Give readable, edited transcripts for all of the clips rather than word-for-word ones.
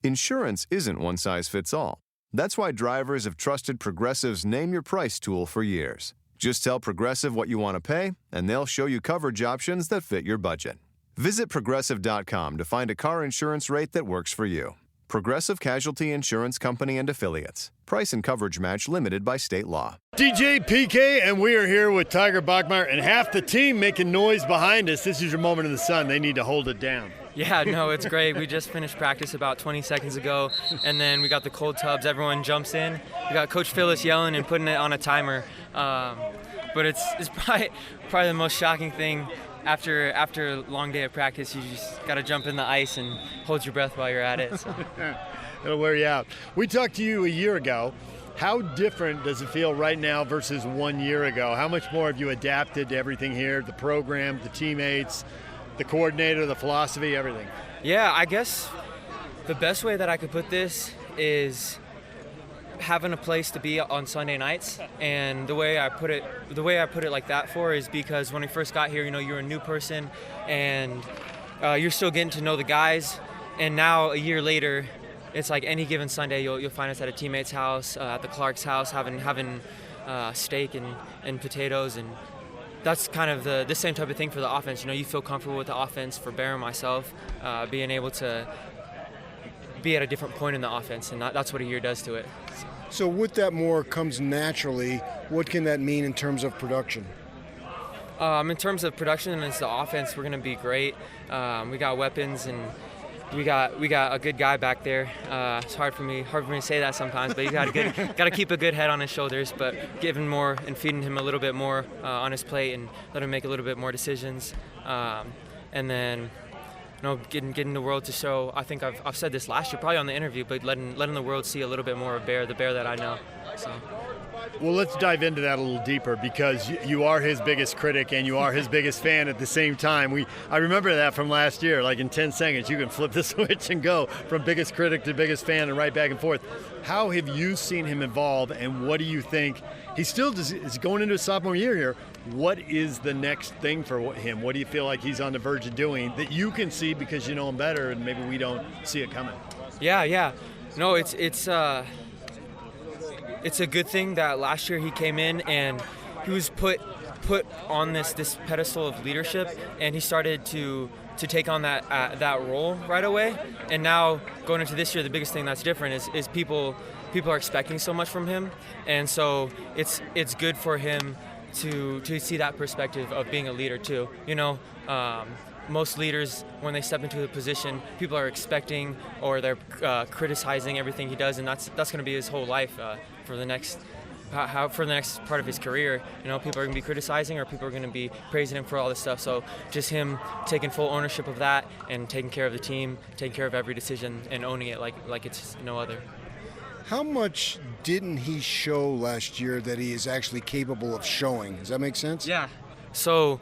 Insurance isn't one size fits all. That's why drivers have trusted Progressive's Name Your Price tool for years. Just tell Progressive what you want to pay, and they'll show you coverage options that fit your budget. Visit Progressive.com to find a car insurance rate that works for you. Progressive Casualty Insurance Company and Affiliates. Price and coverage match limited by state law. DJ PK, and we are here with Tiger Bachmeier, and half the team making noise behind us. This is your moment in the sun. They need to hold it down. Yeah, no, it's great. We just finished practice about 20 seconds ago, and then we got the cold tubs. Everyone jumps in. We got Coach Phyllis yelling and putting it on a timer. But it's probably the most shocking thing. After a long day of practice, you just got to jump in the ice and hold your breath while you're at it. So. It'll wear you out. We talked to you a year ago. How different does it feel right now versus 1 year ago? How much more have you adapted to everything here, the program, the teammates, the coordinator, the philosophy, everything? Yeah, I guess the best way that I could put this is having a place to be on Sunday nights. And the way I put it like that is because when we first got here, you're a new person and you're still getting to know the guys. And now a year later, it's like any given Sunday, you'll find us at a teammate's house, at the Clark's house, having steak and potatoes, and that's kind of the same type of thing for the offense. You feel comfortable with the offense for Bear and myself, being able to be at a different point in the offense, and that's what a year does to it. So with that more comes naturally. What can that mean in terms of production? In terms of production and the offense, we're going to be great. We got weapons and we got a good guy back there. It's hard for me to say that sometimes, but you got to keep a good head on his shoulders. But giving more and feeding him a little bit more on his plate and let him make a little bit more decisions. And then getting the world to show. I think I've said this last year, probably on the interview, but letting the world see a little bit more of Bear, the Bear that I know. So. Well, let's dive into that a little deeper, because you are his biggest critic and you are his biggest fan at the same time. I remember that from last year. Like in 10 seconds, you can flip the switch and go from biggest critic to biggest fan and right back and forth. How have you seen him evolve, and what do you think? He still is going into his sophomore year here. What is the next thing for him? What do you feel like he's on the verge of doing that you can see because you know him better and maybe we don't see it coming? Yeah. No, it's a good thing that last year he came in and he was put on this pedestal of leadership, and he started to take on that role right away. And now going into this year, the biggest thing that's different is people are expecting so much from him, and so it's good for him to see that perspective of being a leader too. Most leaders, when they step into the position, people are expecting or they're criticizing everything he does, and that's going to be his whole life for the next part of his career. People are going to be criticizing, or people are going to be praising him for all this stuff. So just him taking full ownership of that and taking care of the team, taking care of every decision, and owning it like it's no other. How much didn't he show last year that he is actually capable of showing? Does that make sense? Yeah. So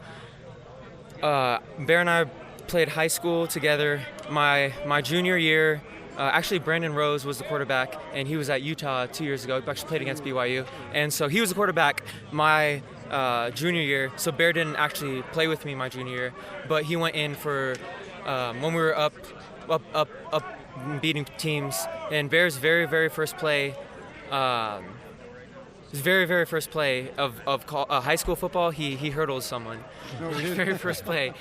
Bear and I played high school together. My junior year, actually Brandon Rose was the quarterback, and he was at Utah 2 years ago. He actually played against BYU. And so he was the quarterback my junior year. So Bear didn't actually play with me my junior year, but he went in for when we were up beating teams. And Bear's very, very first play, his very, very first play of high school football, he hurdled someone. Very first play.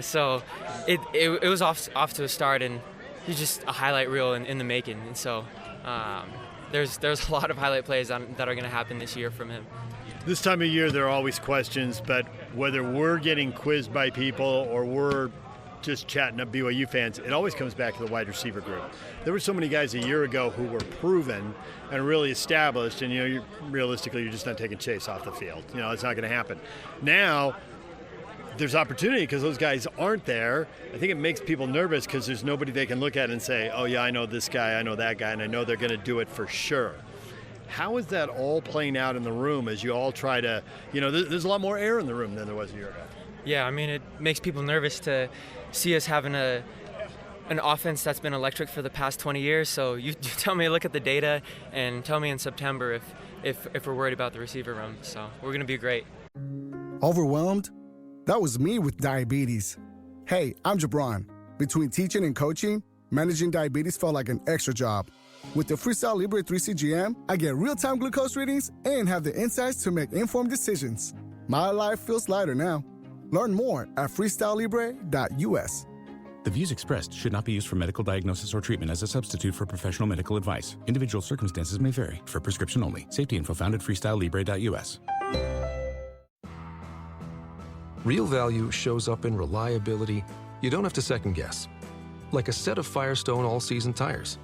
So it was off to a start, and he's just a highlight reel in the making. And so there's a lot of highlight plays that are going to happen this year from him. This time of year, there are always questions, but whether we're getting quizzed by people or we're just chatting up BYU fans, it always comes back to the wide receiver group. There were so many guys a year ago who were proven and really established, and realistically, you're just not taking Chase off the field. It's not going to happen. Now, there's opportunity because those guys aren't there. I think it makes people nervous because there's nobody they can look at and say, oh yeah, I know this guy, I know that guy, and I know they're going to do it for sure. How is that all playing out in the room as you all try to, there's a lot more air in the room than there was a year ago. Yeah, it makes people nervous to see us having an offense that's been electric for the past 20 years. So you tell me, look at the data and tell me in September if we're worried about the receiver room. So we're going to be great. Overwhelmed? That was me with diabetes. Hey, I'm Jabron. Between teaching and coaching, managing diabetes felt like an extra job. With the Freestyle Libre 3 CGM, I get real-time glucose readings and have the insights to make informed decisions. My life feels lighter now. Learn more at freestylelibre.us. The views expressed should not be used for medical diagnosis or treatment as a substitute for professional medical advice. Individual circumstances may vary. For prescription only. Safety info found at freestylelibre.us. Real value shows up in reliability you don't have to second guess. Like a set of Firestone all-season tires.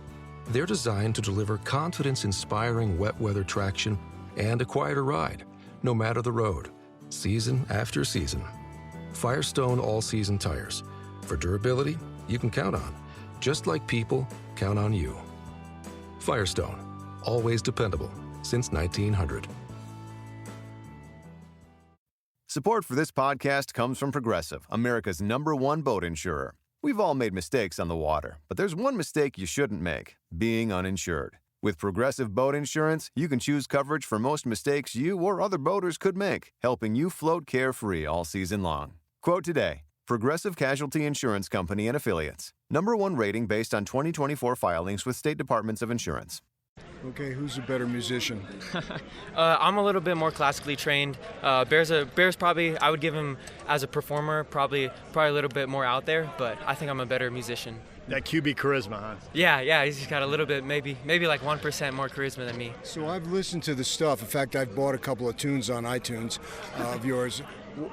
They're designed to deliver confidence-inspiring wet weather traction and a quieter ride, no matter the road, season after season. Firestone all-season tires. For durability you can count on, just like people count on you. Firestone, always dependable since 1900. Support for this podcast comes from Progressive, America's #1 boat insurer. We've all made mistakes on the water, but there's one mistake you shouldn't make: being uninsured. With Progressive Boat Insurance, you can choose coverage for most mistakes you or other boaters could make, helping you float carefree all season long. Quote today: Progressive Casualty Insurance Company and Affiliates. #1 rating based on 2024 filings with state departments of insurance. Okay, who's a better musician? I'm a little bit more classically trained. Bear's probably, I would give him as a performer, probably a little bit more out there, but I think I'm a better musician. That QB charisma, huh? Yeah, he's got a little bit, maybe like 1% more charisma than me. So I've listened to the stuff. In fact, I've bought a couple of tunes on iTunes of yours,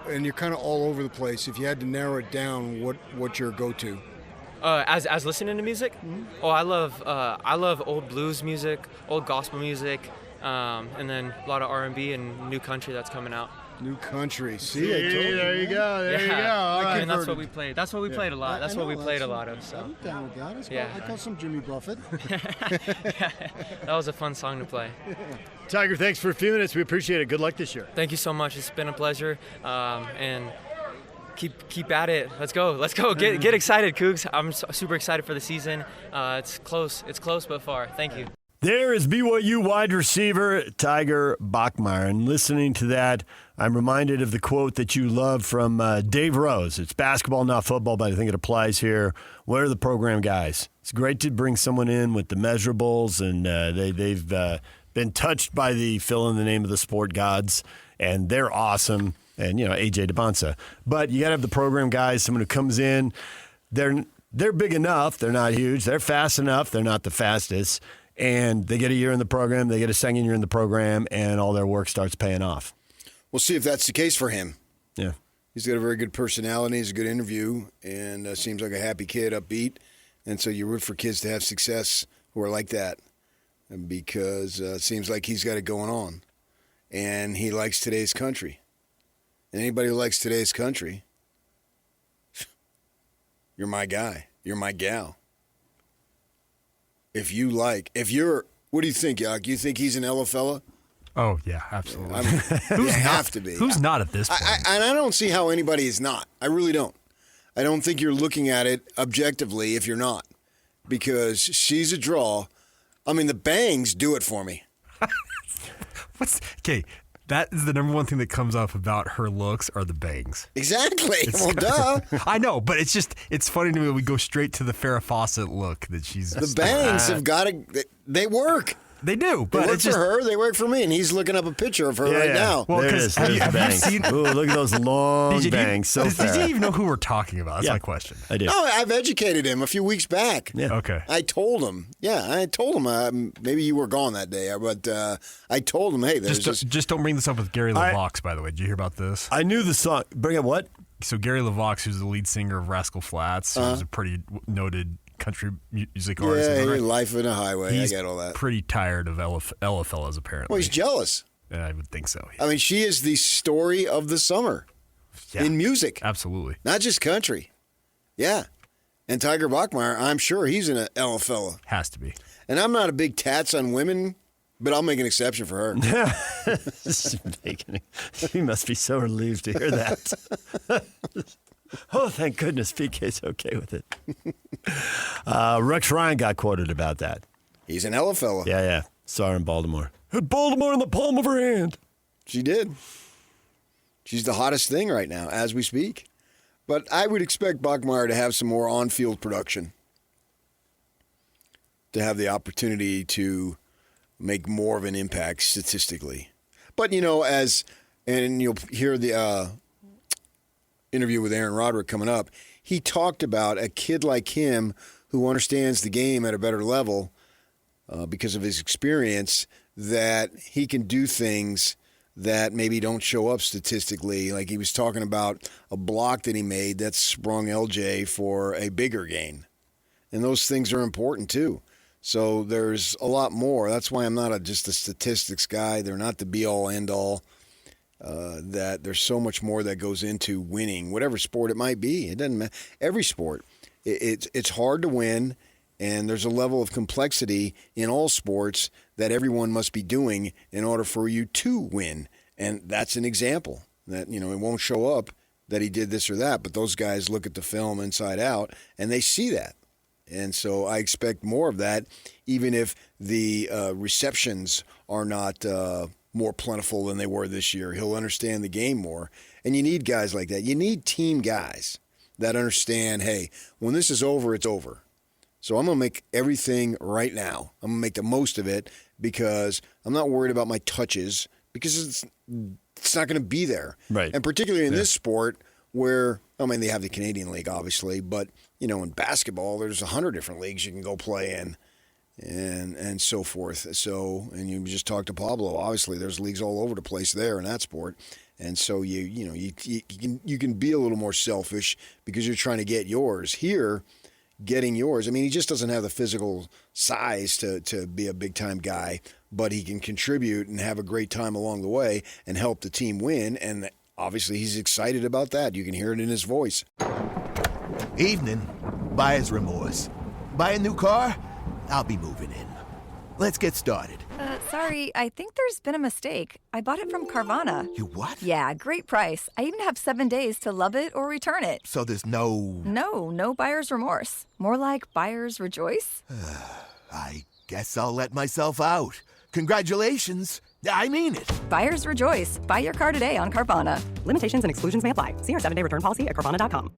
and you're kind of all over the place. If you had to narrow it down, what's your go-to? As listening to music, oh, I love old blues music, old gospel music, and then a lot of R&B and new country that's coming out. New country. See, there you go. There you go. All right. And that's what we played. That's what we played a lot. That's what we played a lot of. So. I'm down with that. Yeah. I call some Jimmy Buffett. That was a fun song to play. Tiger, thanks for a few minutes. We appreciate it. Good luck this year. Thank you so much. It's been a pleasure. And keep at it. Let's go. Get excited, Cougs. I'm super excited for the season. It's close but far. Thank you. There is BYU wide receiver Tiger Bachmeier. And listening to that, I'm reminded of the quote that you love from Dave Rose. It's basketball, not football, but I think it applies here. Where are the program guys? It's great to bring someone in with the measurables, and they've been touched by the fill in the name of the sport gods, and they're awesome. And, AJ DeBonsa. But you got to have the program guys, someone who comes in. They're big enough. They're not huge. They're fast enough. They're not the fastest. And they get a year in the program. They get a second year in the program, and all their work starts paying off. We'll see if that's the case for him. Yeah. He's got a very good personality. He's a good interview, and seems like a happy kid, upbeat. And so you root for kids to have success who are like that, because it seems like he's got it going on. And he likes today's country. And anybody who likes today's country, you're my guy. You're my gal. What do you think, Yak? You think he's an Ella fella? Oh, yeah, absolutely. You have to be. Who's not at this point? And I don't see how anybody is not. I really don't. I don't think you're looking at it objectively if you're not. Because she's a draw. I mean, the bangs do it for me. Okay, that is the number one thing that comes up about her looks are the bangs. Exactly. Well, duh. I know, but it's funny to me that we go straight to the Farrah Fawcett look that she's. The bangs have got to. They work. They do, but they work for her. They work for me, and he's looking up a picture of her right now. Well, there it is. There's the bangs. Ooh, look at those long bangs. Did you even know who we're talking about? That's my question. I do. No, I've educated him a few weeks back. Yeah. Okay. I told him. Maybe you were gone that day, but I told him, hey, there's just don't bring this up with Gary LaVox, by the way. Did you hear about this? I knew the song. Bring up what? So Gary LaVox, who's the lead singer of Rascal Flatts, who's a pretty noted country music artist. Yeah, Life in a Highway. I get all that. Pretty tired of Ella fellas, apparently. Well, he's jealous. I would think so. I mean, she is the story of the summer in music. Absolutely. Not just country. Yeah. And Tiger Bachmeier, I'm sure he's an Ella fella. Has to be. And I'm not a big tats on women, but I'll make an exception for her. He must be so relieved to hear that. Oh, thank goodness PK's okay with it. Rex Ryan got quoted about that. He's an Ella fella. Yeah. Saw her in Baltimore. Had Baltimore in the palm of her hand. She did. She's the hottest thing right now as we speak. But I would expect Bachmeier to have some more on-field production. to have the opportunity to make more of an impact statistically. But, and you'll hear the interview with Aaron Roderick coming up, he talked about a kid like him who understands the game at a better level because of his experience, that he can do things that maybe don't show up statistically. Like he was talking about a block that he made that sprung LJ for a bigger gain. And those things are important too. So there's a lot more. That's why I'm not just a statistics guy. They're not the be-all, end-all. That there's so much more that goes into winning, whatever sport it might be. It doesn't matter. Every sport. It's hard to win, and there's a level of complexity in all sports that everyone must be doing in order for you to win. And that's an example that, it won't show up that he did this or that, but those guys look at the film inside out, and they see that. And so I expect more of that, even if the receptions are not more plentiful than they were this year. He'll understand the game more. And you need guys like that. You need team guys that understand, hey, when this is over, it's over. So I'm going to make everything right now. I'm going to make the most of it because I'm not worried about my touches because it's not going to be there. Right. And particularly in this sport where, they have the Canadian League, obviously, but, in basketball, there's 100 different leagues you can go play in and so forth. So, and you just talked to Pablo. Obviously, there's leagues all over the place there in that sport. And so you can be a little more selfish because you're trying to get yours. Here, getting yours, he just doesn't have the physical size to be a big-time guy, but he can contribute and have a great time along the way and help the team win. And obviously, he's excited about that. You can hear it in his voice. Evening. Buyer's remorse. Buy a new car? I'll be moving in. Let's get started. Sorry, I think there's been a mistake. I bought it from Carvana. You what? Yeah, great price. I even have 7 days to love it or return it. So there's no... No buyer's remorse. More like buyer's rejoice. I guess I'll let myself out. Congratulations. I mean it. Buyer's rejoice. Buy your car today on Carvana. Limitations and exclusions may apply. See our 7-day return policy at Carvana.com.